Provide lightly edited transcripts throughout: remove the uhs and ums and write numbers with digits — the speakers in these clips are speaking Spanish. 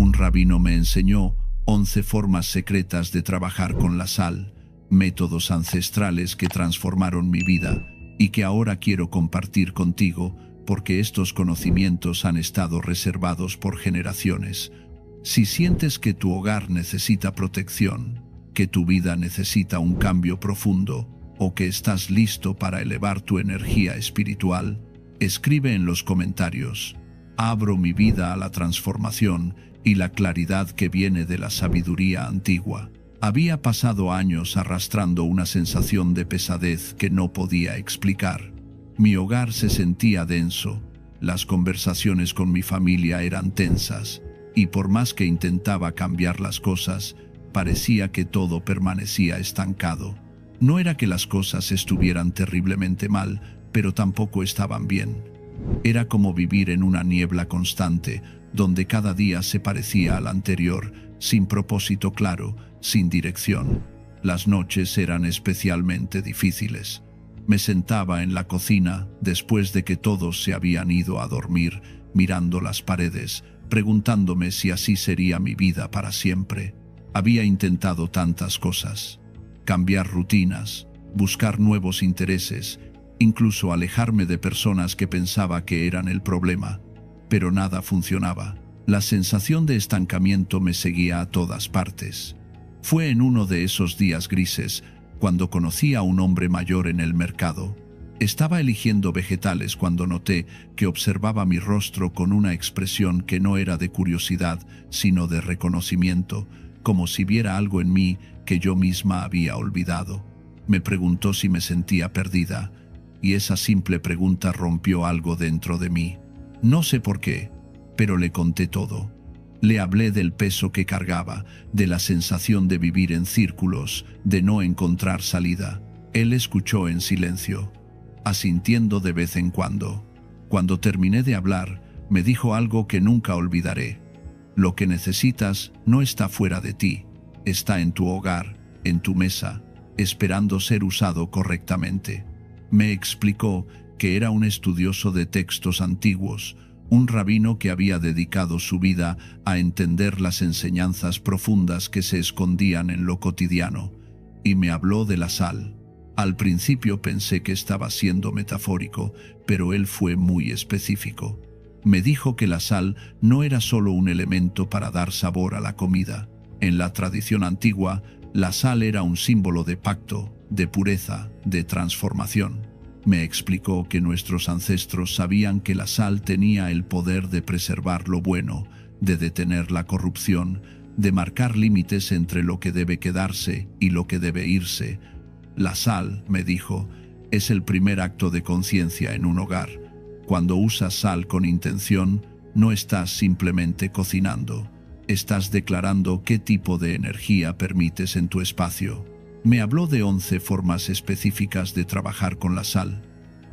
Un rabino me enseñó 11 formas secretas de trabajar con la sal, métodos ancestrales que transformaron mi vida y que ahora quiero compartir contigo porque estos conocimientos han estado reservados por generaciones. Si sientes que tu hogar necesita protección, que tu vida necesita un cambio profundo o que estás listo para elevar tu energía espiritual, escribe en los comentarios. Abro mi vida a la transformación y la claridad que viene de la sabiduría antigua. Había pasado años arrastrando una sensación de pesadez que no podía explicar. Mi hogar se sentía denso, las conversaciones con mi familia eran tensas, y por más que intentaba cambiar las cosas, parecía que todo permanecía estancado. No era que las cosas estuvieran terriblemente mal, pero tampoco estaban bien. Era como vivir en una niebla constante, donde cada día se parecía al anterior, sin propósito claro, sin dirección. Las noches eran especialmente difíciles. Me sentaba en la cocina, después de que todos se habían ido a dormir, mirando las paredes, preguntándome si así sería mi vida para siempre. Había intentado tantas cosas. Cambiar rutinas, buscar nuevos intereses, incluso alejarme de personas que pensaba que eran el problema. Pero nada funcionaba. La sensación de estancamiento me seguía a todas partes. Fue en uno de esos días grises cuando conocí a un hombre mayor en el mercado. Estaba eligiendo vegetales cuando noté que observaba mi rostro con una expresión que no era de curiosidad, sino de reconocimiento, como si viera algo en mí que yo misma había olvidado. Me preguntó si me sentía perdida, y esa simple pregunta rompió algo dentro de mí. No sé por qué, pero le conté todo. Le hablé del peso que cargaba, de la sensación de vivir en círculos, de no encontrar salida. Él escuchó en silencio, asintiendo de vez en cuando. Cuando terminé de hablar, me dijo algo que nunca olvidaré. Lo que necesitas no está fuera de ti, está en tu hogar, en tu mesa, esperando ser usado correctamente. Me explicó que era un estudioso de textos antiguos, un rabino que había dedicado su vida a entender las enseñanzas profundas que se escondían en lo cotidiano, y me habló de la sal. Al principio pensé que estaba siendo metafórico, pero él fue muy específico. Me dijo que la sal no era solo un elemento para dar sabor a la comida. En la tradición antigua, la sal era un símbolo de pacto, de pureza, de transformación. Me explicó que nuestros ancestros sabían que la sal tenía el poder de preservar lo bueno, de detener la corrupción, de marcar límites entre lo que debe quedarse y lo que debe irse. La sal, me dijo, es el primer acto de conciencia en un hogar. Cuando usas sal con intención, no estás simplemente cocinando, estás declarando qué tipo de energía permites en tu espacio. Me habló de 11 formas específicas de trabajar con la sal,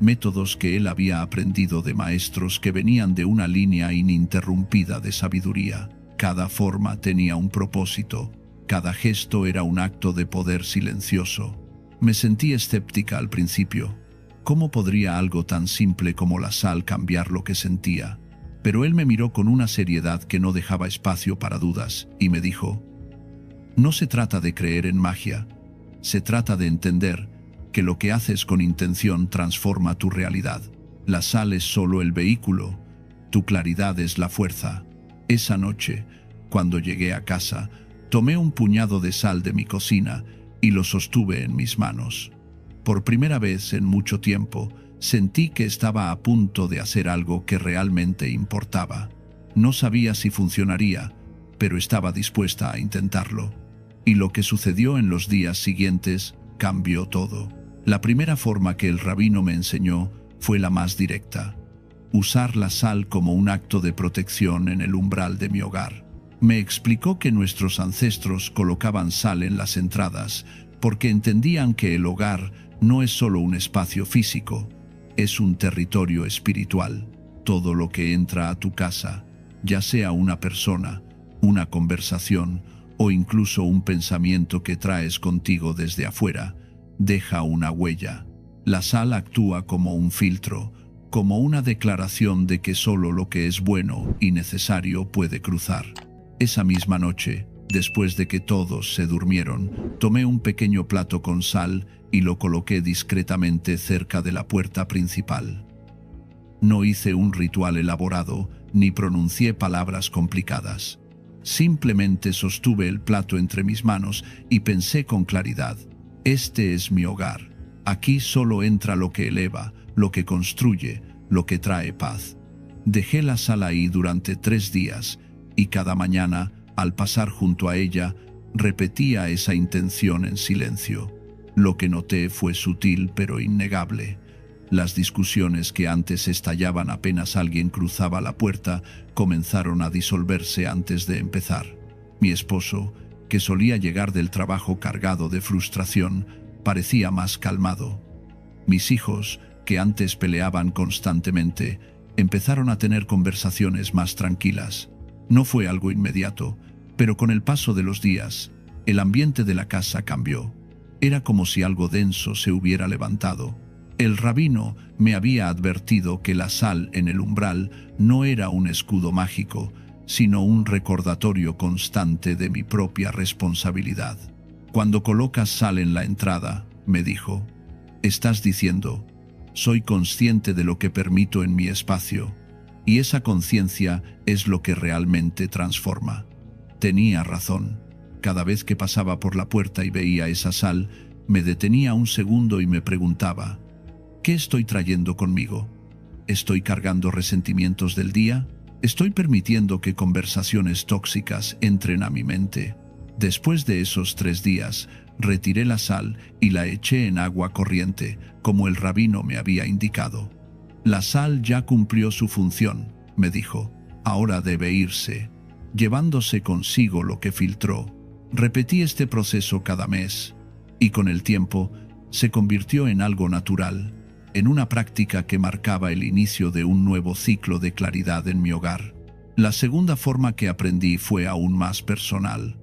métodos que él había aprendido de maestros que venían de una línea ininterrumpida de sabiduría. Cada forma tenía un propósito, cada gesto era un acto de poder silencioso. Me sentí escéptica al principio. ¿Cómo podría algo tan simple como la sal cambiar lo que sentía? Pero él me miró con una seriedad que no dejaba espacio para dudas y me dijo: no se trata de creer en magia. Se trata de entender que lo que haces con intención transforma tu realidad. La sal es solo el vehículo, tu claridad es la fuerza. Esa noche, cuando llegué a casa, tomé un puñado de sal de mi cocina y lo sostuve en mis manos. Por primera vez en mucho tiempo, sentí que estaba a punto de hacer algo que realmente importaba. No sabía si funcionaría, pero estaba dispuesta a intentarlo. Y lo que sucedió en los días siguientes cambió todo. La primera forma que el rabino me enseñó fue la más directa: usar la sal como un acto de protección en el umbral de mi hogar. Me explicó que nuestros ancestros colocaban sal en las entradas porque entendían que el hogar no es solo un espacio físico, es un territorio espiritual. Todo lo que entra a tu casa, ya sea una persona, una conversación o incluso un pensamiento que traes contigo desde afuera, deja una huella. La sal actúa como un filtro, como una declaración de que solo lo que es bueno y necesario puede cruzar. Esa misma noche, después de que todos se durmieron, tomé un pequeño plato con sal y lo coloqué discretamente cerca de la puerta principal. No hice un ritual elaborado, ni pronuncié palabras complicadas. Simplemente sostuve el plato entre mis manos y pensé con claridad: este es mi hogar. Aquí solo entra lo que eleva, lo que construye, lo que trae paz. Dejé la sal ahí durante 3 días y cada mañana, al pasar junto a ella, repetía esa intención en silencio. Lo que noté fue sutil pero innegable. Las discusiones que antes estallaban apenas alguien cruzaba la puerta comenzaron a disolverse antes de empezar. Mi esposo, que solía llegar del trabajo cargado de frustración, parecía más calmado. Mis hijos, que antes peleaban constantemente, empezaron a tener conversaciones más tranquilas. No fue algo inmediato, pero con el paso de los días, el ambiente de la casa cambió. Era como si algo denso se hubiera levantado. El rabino me había advertido que la sal en el umbral no era un escudo mágico, sino un recordatorio constante de mi propia responsabilidad. Cuando colocas sal en la entrada, me dijo, estás diciendo: soy consciente de lo que permito en mi espacio, y esa conciencia es lo que realmente transforma. Tenía razón. Cada vez que pasaba por la puerta y veía esa sal, me detenía un segundo y me preguntaba: ¿qué estoy trayendo conmigo? ¿Estoy cargando resentimientos del día? ¿Estoy permitiendo que conversaciones tóxicas entren a mi mente? Después de esos 3 días, retiré la sal y la eché en agua corriente, como el rabino me había indicado. La sal ya cumplió su función, me dijo. Ahora debe irse, llevándose consigo lo que filtró. Repetí este proceso cada mes, y con el tiempo se convirtió en algo natural, en una práctica que marcaba el inicio de un nuevo ciclo de claridad en mi hogar. La segunda forma que aprendí fue aún más personal: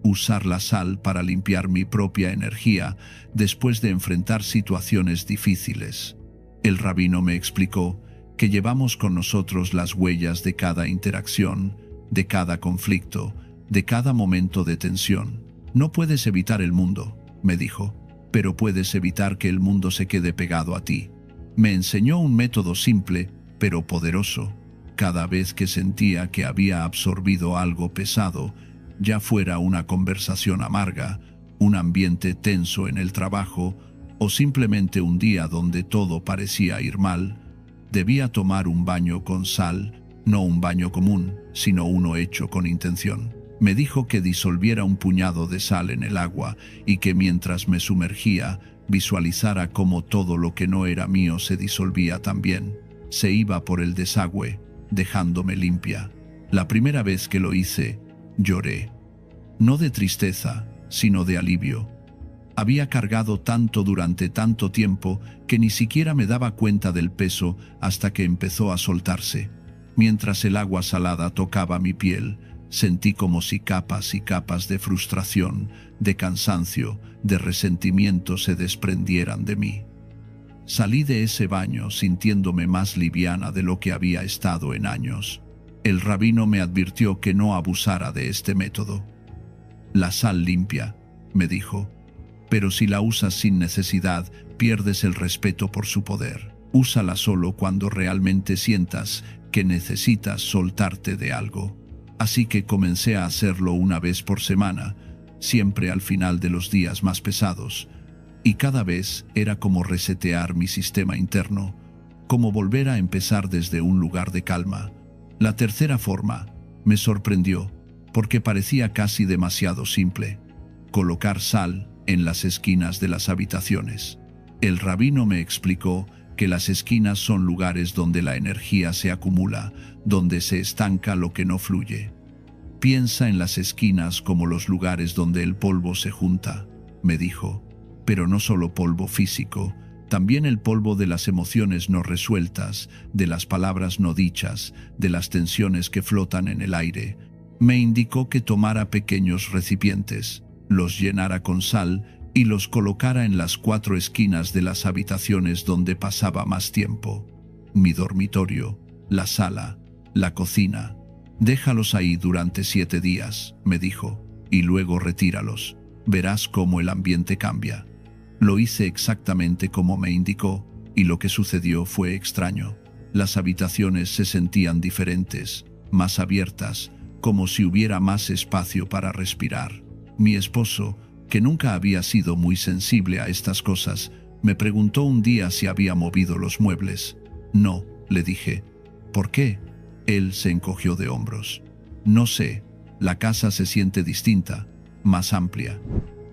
usar la sal para limpiar mi propia energía después de enfrentar situaciones difíciles. El rabino me explicó que llevamos con nosotros las huellas de cada interacción, de cada conflicto, de cada momento de tensión. No puedes evitar el mundo, me dijo, pero puedes evitar que el mundo se quede pegado a ti. Me enseñó un método simple, pero poderoso. Cada vez que sentía que había absorbido algo pesado, ya fuera una conversación amarga, un ambiente tenso en el trabajo, o simplemente un día donde todo parecía ir mal, debía tomar un baño con sal, no un baño común, sino uno hecho con intención. Me dijo que disolviera un puñado de sal en el agua y que mientras me sumergía, visualizara cómo todo lo que no era mío se disolvía también. Se iba por el desagüe, dejándome limpia. La primera vez que lo hice, lloré. No de tristeza, sino de alivio. Había cargado tanto durante tanto tiempo que ni siquiera me daba cuenta del peso hasta que empezó a soltarse. Mientras el agua salada tocaba mi piel, sentí como si capas y capas de frustración, de cansancio, de resentimiento se desprendieran de mí. Salí de ese baño sintiéndome más liviana de lo que había estado en años. El rabino me advirtió que no abusara de este método. La sal limpia, me dijo, pero si la usas sin necesidad, pierdes el respeto por su poder. Úsala solo cuando realmente sientas que necesitas soltarte de algo. Así que comencé a hacerlo una vez por semana, siempre al final de los días más pesados, y cada vez era como resetear mi sistema interno, como volver a empezar desde un lugar de calma. La tercera forma me sorprendió, porque parecía casi demasiado simple: colocar sal en las esquinas de las habitaciones. El rabino me explicó que las esquinas son lugares donde la energía se acumula, donde se estanca lo que no fluye. Piensa en las esquinas como los lugares donde el polvo se junta, me dijo, pero no solo polvo físico, también el polvo de las emociones no resueltas, de las palabras no dichas, de las tensiones que flotan en el aire. Me indicó que tomara pequeños recipientes, los llenara con sal y los colocara en las 4 esquinas de las habitaciones donde pasaba más tiempo: mi dormitorio, la sala, la cocina, Déjalos ahí durante 7 días, me dijo, y luego retíralos. Verás cómo el ambiente cambia. Lo hice exactamente como me indicó, y lo que sucedió fue extraño. Las habitaciones se sentían diferentes, más abiertas, como si hubiera más espacio para respirar. Mi esposo, que nunca había sido muy sensible a estas cosas, me preguntó un día si había movido los muebles. No, le dije. ¿Por qué? Él se encogió de hombros. No sé, la casa se siente distinta, más amplia.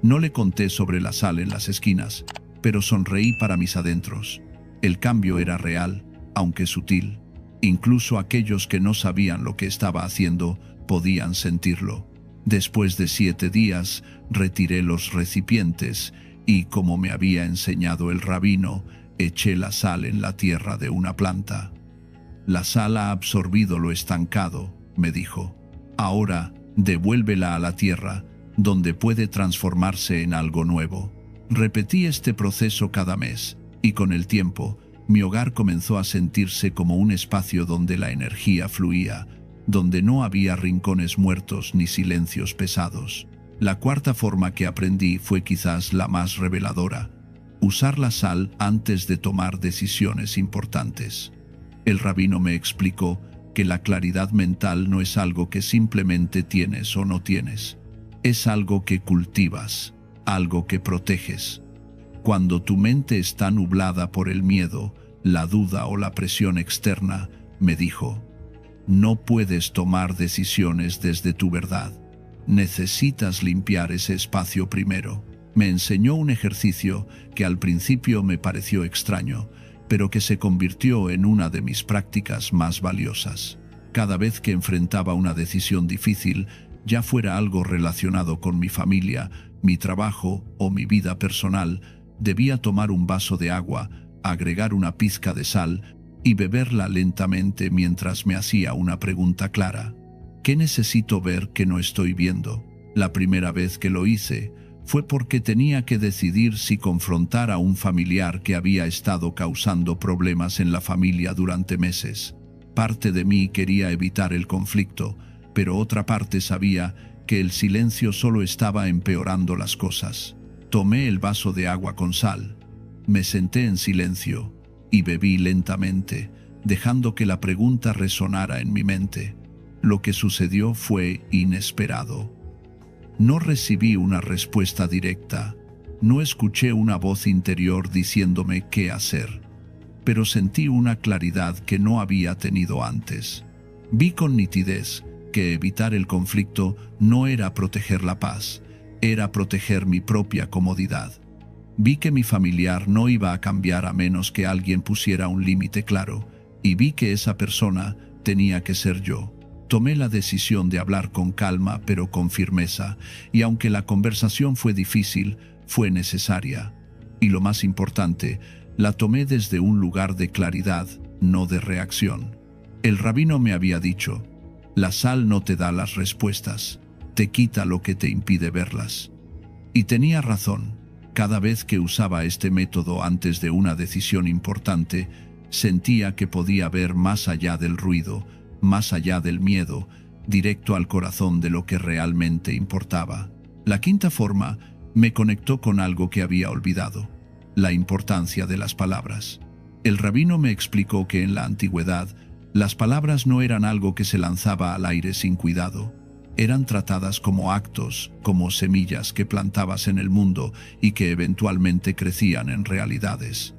No le conté sobre la sal en las esquinas, pero sonreí para mis adentros. El cambio era real, aunque sutil. Incluso aquellos que no sabían lo que estaba haciendo podían sentirlo. Después de 7 días, retiré los recipientes y, como me había enseñado el rabino, eché la sal en la tierra de una planta. La sal ha absorbido lo estancado, me dijo. Ahora, devuélvela a la tierra, donde puede transformarse en algo nuevo. Repetí este proceso cada mes, y con el tiempo, mi hogar comenzó a sentirse como un espacio donde la energía fluía, donde no había rincones muertos ni silencios pesados. La cuarta forma que aprendí fue quizás la más reveladora: usar la sal antes de tomar decisiones importantes. El rabino me explicó que la claridad mental no es algo que simplemente tienes o no tienes. Es algo que cultivas, algo que proteges. Cuando tu mente está nublada por el miedo, la duda o la presión externa, me dijo, no puedes tomar decisiones desde tu verdad. Necesitas limpiar ese espacio primero. Me enseñó un ejercicio que al principio me pareció extraño, pero que se convirtió en una de mis prácticas más valiosas. Cada vez que enfrentaba una decisión difícil, ya fuera algo relacionado con mi familia, mi trabajo o mi vida personal, debía tomar un vaso de agua, agregar una pizca de sal y beberla lentamente mientras me hacía una pregunta clara. ¿Qué necesito ver que no estoy viendo? La primera vez que lo hice fue porque tenía que decidir si confrontar a un familiar que había estado causando problemas en la familia durante meses. Parte de mí quería evitar el conflicto, pero otra parte sabía que el silencio solo estaba empeorando las cosas. Tomé el vaso de agua con sal, me senté en silencio y bebí lentamente, dejando que la pregunta resonara en mi mente. Lo que sucedió fue inesperado. No recibí una respuesta directa, no escuché una voz interior diciéndome qué hacer, pero sentí una claridad que no había tenido antes. Vi con nitidez que evitar el conflicto no era proteger la paz, era proteger mi propia comodidad. Vi que mi familiar no iba a cambiar a menos que alguien pusiera un límite claro, y vi que esa persona tenía que ser yo. Tomé la decisión de hablar con calma pero con firmeza, y aunque la conversación fue difícil, fue necesaria. Y lo más importante, la tomé desde un lugar de claridad, no de reacción. El rabino me había dicho, la sal no te da las respuestas, te quita lo que te impide verlas. Y tenía razón. Cada vez que usaba este método antes de una decisión importante, sentía que podía ver más allá del ruido, más allá del miedo, directo al corazón de lo que realmente importaba. La quinta forma me conectó con algo que había olvidado: la importancia de las palabras. El rabino me explicó que en la antigüedad, las palabras no eran algo que se lanzaba al aire sin cuidado. Eran tratadas como actos, como semillas que plantabas en el mundo y que eventualmente crecían en realidades.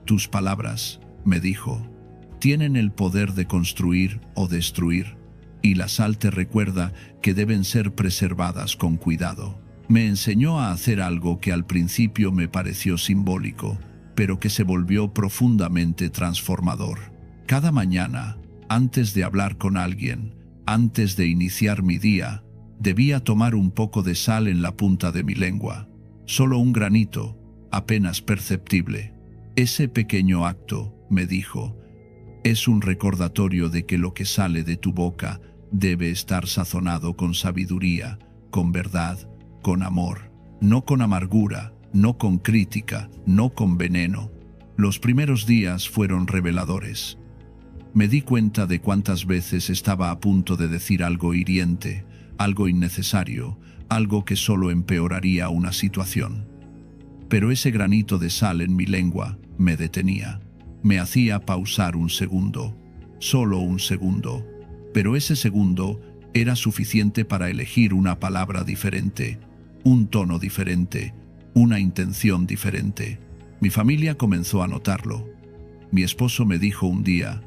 Tus palabras, me dijo, tienen el poder de construir o destruir, y la sal te recuerda que deben ser preservadas con cuidado. Me enseñó a hacer algo que al principio me pareció simbólico, pero que se volvió profundamente transformador. Cada mañana, antes de hablar con alguien, antes de iniciar mi día, debía tomar un poco de sal en la punta de mi lengua. Solo un granito, apenas perceptible. Ese pequeño acto, me dijo, es un recordatorio de que lo que sale de tu boca debe estar sazonado con sabiduría, con verdad, con amor, no con amargura, no con crítica, no con veneno. Los primeros días fueron reveladores. Me di cuenta de cuántas veces estaba a punto de decir algo hiriente, algo innecesario, algo que solo empeoraría una situación. Pero ese granito de sal en mi lengua me detenía. Me hacía pausar un segundo, solo un segundo. Pero ese segundo era suficiente para elegir una palabra diferente, un tono diferente, una intención diferente. Mi familia comenzó a notarlo. Mi esposo me dijo un día: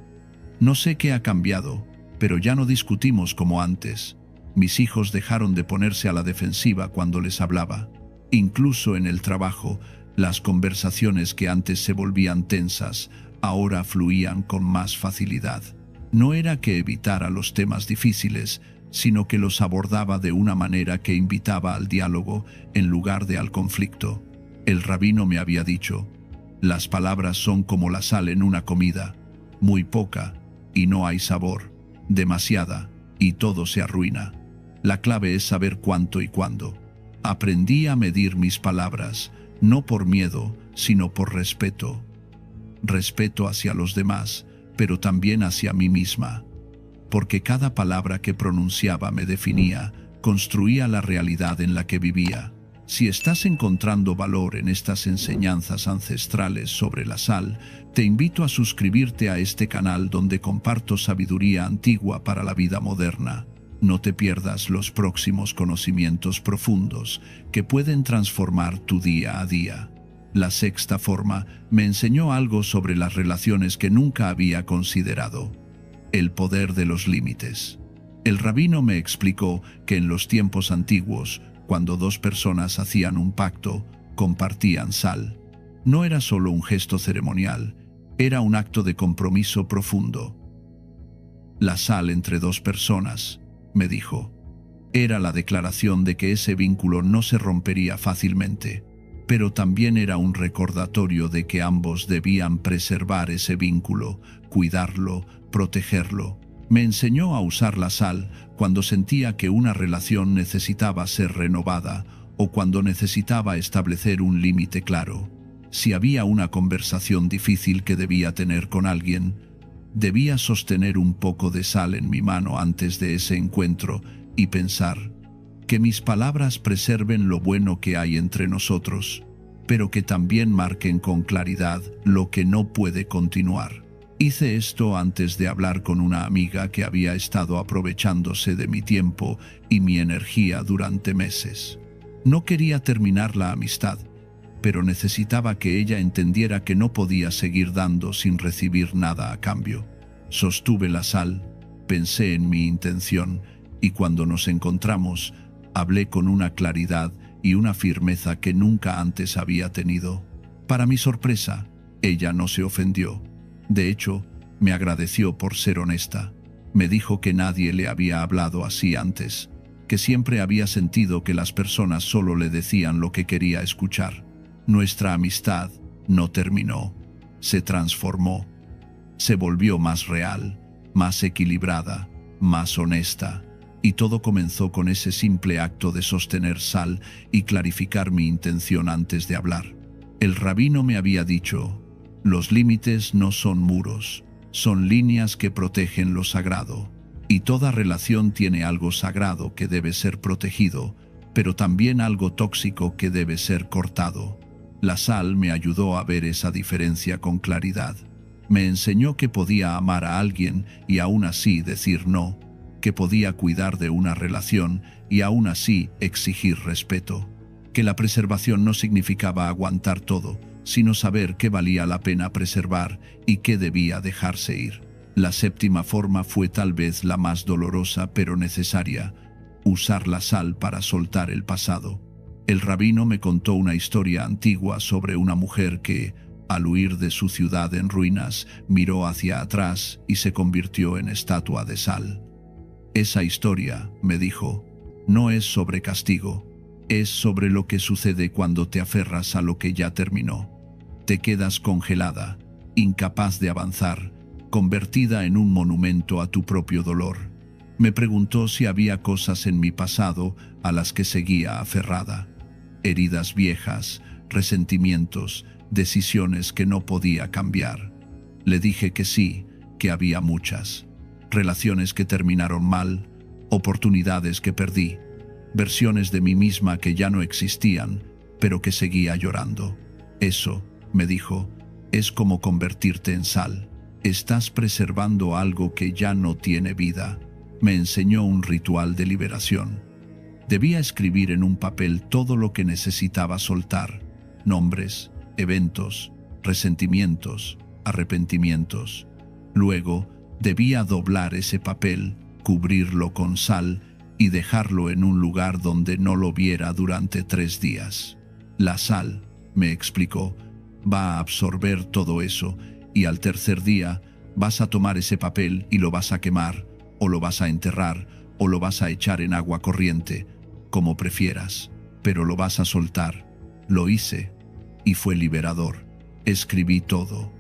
no sé qué ha cambiado, pero ya no discutimos como antes. Mis hijos dejaron de ponerse a la defensiva cuando les hablaba. Incluso en el trabajo, las conversaciones que antes se volvían tensas, ahora fluían con más facilidad. No era que evitara los temas difíciles, sino que los abordaba de una manera que invitaba al diálogo en lugar de al conflicto. El rabino me había dicho: las palabras son como la sal en una comida, muy poca y no hay sabor, demasiada y todo se arruina. La clave es saber cuánto y cuándo. Aprendí a medir mis palabras, no por miedo, sino por respeto. Respeto hacia los demás, pero también hacia mí misma. Porque cada palabra que pronunciaba me definía, construía la realidad en la que vivía. Si estás encontrando valor en estas enseñanzas ancestrales sobre la sal, te invito a suscribirte a este canal donde comparto sabiduría antigua para la vida moderna. No te pierdas los próximos conocimientos profundos que pueden transformar tu día a día. La sexta forma me enseñó algo sobre las relaciones que nunca había considerado: el poder de los límites. El rabino me explicó que en los tiempos antiguos, cuando dos personas hacían un pacto, compartían sal. No era solo un gesto ceremonial, era un acto de compromiso profundo. La sal entre dos personas, me dijo, era la declaración de que ese vínculo no se rompería fácilmente, pero también era un recordatorio de que ambos debían preservar ese vínculo, cuidarlo, protegerlo. Me enseñó a usar la sal cuando sentía que una relación necesitaba ser renovada o cuando necesitaba establecer un límite claro. Si había una conversación difícil que debía tener con alguien, debía sostener un poco de sal en mi mano antes de ese encuentro y pensar: que mis palabras preserven lo bueno que hay entre nosotros, pero que también marquen con claridad lo que no puede continuar. Hice esto antes de hablar con una amiga que había estado aprovechándose de mi tiempo y mi energía durante meses. No quería terminar la amistad, pero necesitaba que ella entendiera que no podía seguir dando sin recibir nada a cambio. Sostuve la sal, pensé en mi intención, y cuando nos encontramos, hablé con una claridad y una firmeza que nunca antes había tenido. Para mi sorpresa, ella no se ofendió. De hecho, me agradeció por ser honesta. Me dijo que nadie le había hablado así antes, que siempre había sentido que las personas solo le decían lo que quería escuchar. Nuestra amistad no terminó, se transformó. Se volvió más real, más equilibrada, más honesta, y todo comenzó con ese simple acto de sostener sal y clarificar mi intención antes de hablar. El rabino me había dicho: los límites no son muros, son líneas que protegen lo sagrado, y toda relación tiene algo sagrado que debe ser protegido, pero también algo tóxico que debe ser cortado. La sal me ayudó a ver esa diferencia con claridad. Me enseñó que podía amar a alguien y aún así decir no, que podía cuidar de una relación y aún así exigir respeto, que la preservación no significaba aguantar todo, sino saber qué valía la pena preservar y qué debía dejarse ir. La séptima forma fue tal vez la más dolorosa pero necesaria: usar la sal para soltar el pasado. El rabino me contó una historia antigua sobre una mujer que, al huir de su ciudad en ruinas, miró hacia atrás y se convirtió en estatua de sal. Esa historia, me dijo, no es sobre castigo, es sobre lo que sucede cuando te aferras a lo que ya terminó. Te quedas congelada, incapaz de avanzar, convertida en un monumento a tu propio dolor. Me preguntó si había cosas en mi pasado a las que seguía aferrada. Heridas viejas, resentimientos, decisiones que no podía cambiar. Le dije que sí, que había muchas. Relaciones que terminaron mal, oportunidades que perdí, versiones de mí misma que ya no existían, pero que seguía llorando. Eso, me dijo, es como convertirte en sal. Estás preservando algo que ya no tiene vida. Me enseñó un ritual de liberación. Debía escribir en un papel todo lo que necesitaba soltar: nombres, eventos, resentimientos, arrepentimientos. Luego, debía doblar ese papel, cubrirlo con sal y dejarlo en un lugar donde no lo viera durante 3 días. La sal, me explicó, va a absorber todo eso y al tercer día vas a tomar ese papel y lo vas a quemar, o lo vas a enterrar, o lo vas a echar en agua corriente, como prefieras, pero lo vas a soltar. Lo hice y fue liberador. Escribí todo: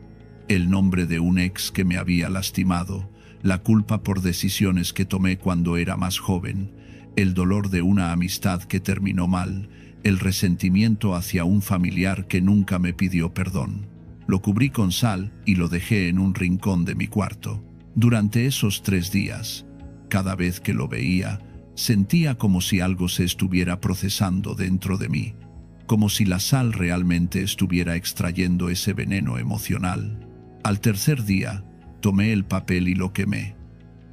el nombre de un ex que me había lastimado, la culpa por decisiones que tomé cuando era más joven, el dolor de una amistad que terminó mal, el resentimiento hacia un familiar que nunca me pidió perdón. Lo cubrí con sal y lo dejé en un rincón de mi cuarto. Durante esos 3 días, cada vez que lo veía, sentía como si algo se estuviera procesando dentro de mí, como si la sal realmente estuviera extrayendo ese veneno emocional. Al tercer día, tomé el papel y lo quemé.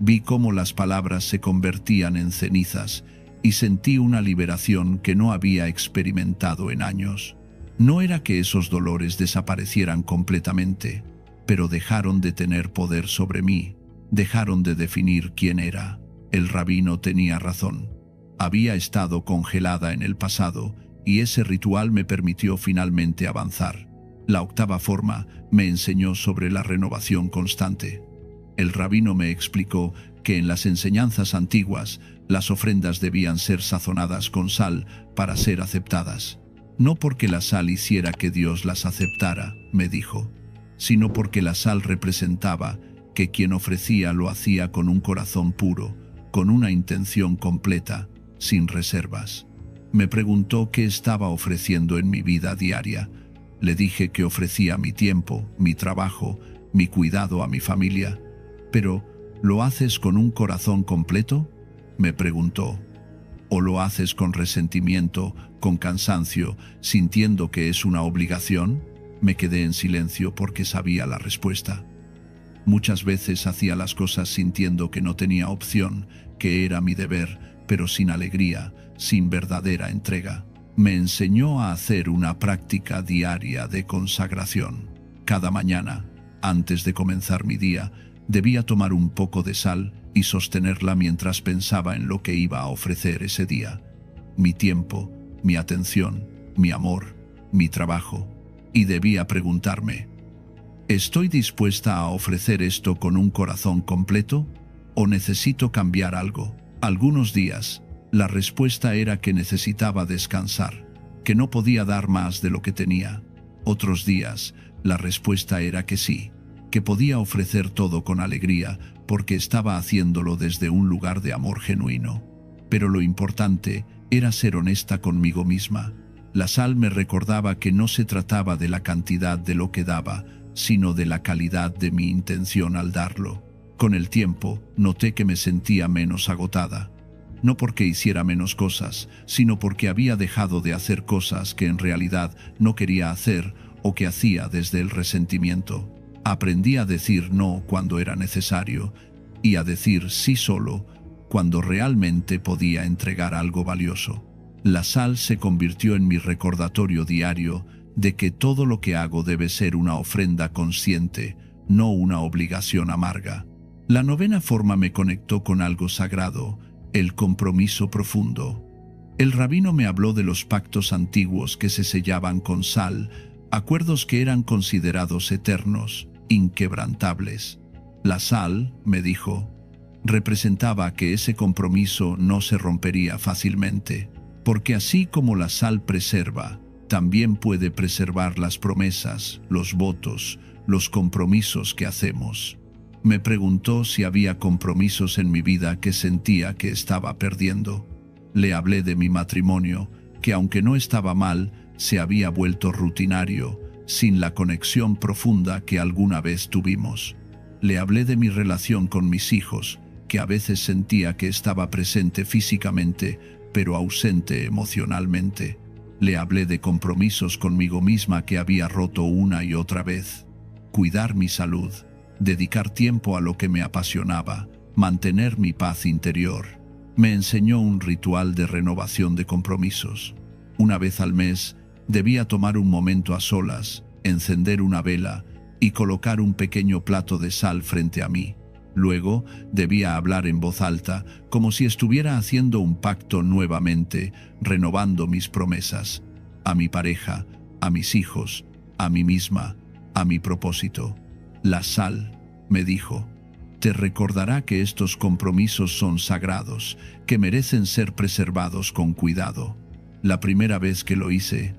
Vi cómo las palabras se convertían en cenizas y sentí una liberación que no había experimentado en años. No era que esos dolores desaparecieran completamente, pero dejaron de tener poder sobre mí, dejaron de definir quién era. El rabino tenía razón. Había estado congelada en el pasado y ese ritual me permitió finalmente avanzar. La octava forma me enseñó sobre la renovación constante. El rabino me explicó que en las enseñanzas antiguas las ofrendas debían ser sazonadas con sal para ser aceptadas. No porque la sal hiciera que Dios las aceptara, me dijo, sino porque la sal representaba que quien ofrecía lo hacía con un corazón puro, con una intención completa, sin reservas. Me preguntó qué estaba ofreciendo en mi vida diaria. Le dije que ofrecía mi tiempo, mi trabajo, mi cuidado a mi familia. Pero, ¿lo haces con un corazón completo?, me preguntó. ¿O lo haces con resentimiento, con cansancio, sintiendo que es una obligación? Me quedé en silencio porque sabía la respuesta. Muchas veces hacía las cosas sintiendo que no tenía opción, que era mi deber, pero sin alegría, sin verdadera entrega. Me enseñó a hacer una práctica diaria de consagración. Cada mañana, antes de comenzar mi día, debía tomar un poco de sal y sostenerla mientras pensaba en lo que iba a ofrecer ese día. Mi tiempo, mi atención, mi amor, mi trabajo. Y debía preguntarme: ¿estoy dispuesta a ofrecer esto con un corazón completo? ¿O necesito cambiar algo? Algunos días, la respuesta era que necesitaba descansar, que no podía dar más de lo que tenía. Otros días, la respuesta era que sí, que podía ofrecer todo con alegría, porque estaba haciéndolo desde un lugar de amor genuino. Pero lo importante era ser honesta conmigo misma. La sal me recordaba que no se trataba de la cantidad de lo que daba, sino de la calidad de mi intención al darlo. Con el tiempo, noté que me sentía menos agotada. No porque hiciera menos cosas, sino porque había dejado de hacer cosas que en realidad no quería hacer o que hacía desde el resentimiento. Aprendí a decir no cuando era necesario y a decir sí solo cuando realmente podía entregar algo valioso. La sal se convirtió en mi recordatorio diario de que todo lo que hago debe ser una ofrenda consciente, no una obligación amarga. La novena forma me conectó con algo sagrado: el compromiso profundo. El rabino me habló de los pactos antiguos que se sellaban con sal, acuerdos que eran considerados eternos, inquebrantables. La sal, me dijo, representaba que ese compromiso no se rompería fácilmente, porque así como la sal preserva, también puede preservar las promesas, los votos, los compromisos que hacemos. Me preguntó si había compromisos en mi vida que sentía que estaba perdiendo. Le hablé de mi matrimonio, que aunque no estaba mal, se había vuelto rutinario, sin la conexión profunda que alguna vez tuvimos. Le hablé de mi relación con mis hijos, que a veces sentía que estaba presente físicamente, pero ausente emocionalmente. Le hablé de compromisos conmigo misma que había roto una y otra vez. Cuidar mi salud, dedicar tiempo a lo que me apasionaba, mantener mi paz interior. Me enseñó un ritual de renovación de compromisos. Una vez al mes, debía tomar un momento a solas, encender una vela y colocar un pequeño plato de sal frente a mí. Luego, debía hablar en voz alta, como si estuviera haciendo un pacto nuevamente, renovando mis promesas. A mi pareja, a mis hijos, a mí misma, a mi propósito. La sal, me dijo, te recordará que estos compromisos son sagrados, que merecen ser preservados con cuidado. La primera vez que lo hice,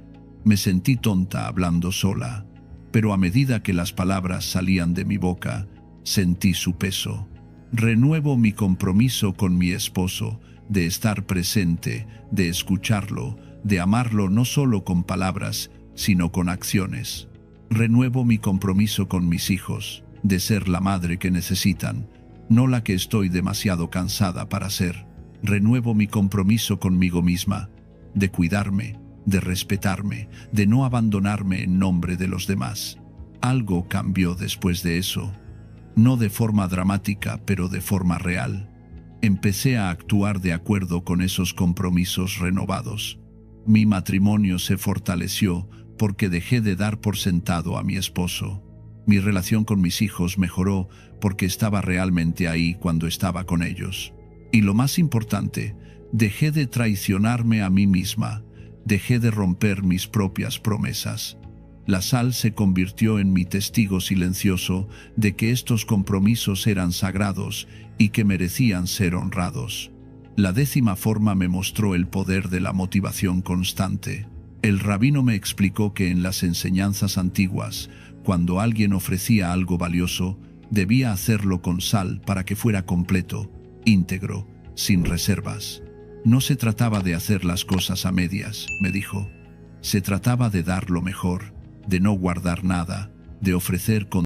me sentí tonta hablando sola, pero a medida que las palabras salían de mi boca, sentí su peso. Renuevo mi compromiso con mi esposo, de estar presente, de escucharlo, de amarlo no solo con palabras, sino con acciones. Renuevo mi compromiso con mis hijos, de ser la madre que necesitan, no la que estoy demasiado cansada para ser. Renuevo mi compromiso conmigo misma, de cuidarme, de respetarme, de no abandonarme en nombre de los demás. Algo cambió después de eso. No de forma dramática, pero de forma real. Empecé a actuar de acuerdo con esos compromisos renovados. Mi matrimonio se fortaleció porque dejé de dar por sentado a mi esposo. Mi relación con mis hijos mejoró porque estaba realmente ahí cuando estaba con ellos. Y lo más importante, dejé de traicionarme a mí misma. Dejé de romper mis propias promesas. La sal se convirtió en mi testigo silencioso de que estos compromisos eran sagrados y que merecían ser honrados. La 10ª forma me mostró el poder de la motivación constante. El rabino me explicó que en las enseñanzas antiguas, cuando alguien ofrecía algo valioso, debía hacerlo con sal para que fuera completo, íntegro, sin reservas. No se trataba de hacer las cosas a medias, me dijo. Se trataba de dar lo mejor, de no guardar nada, de ofrecer con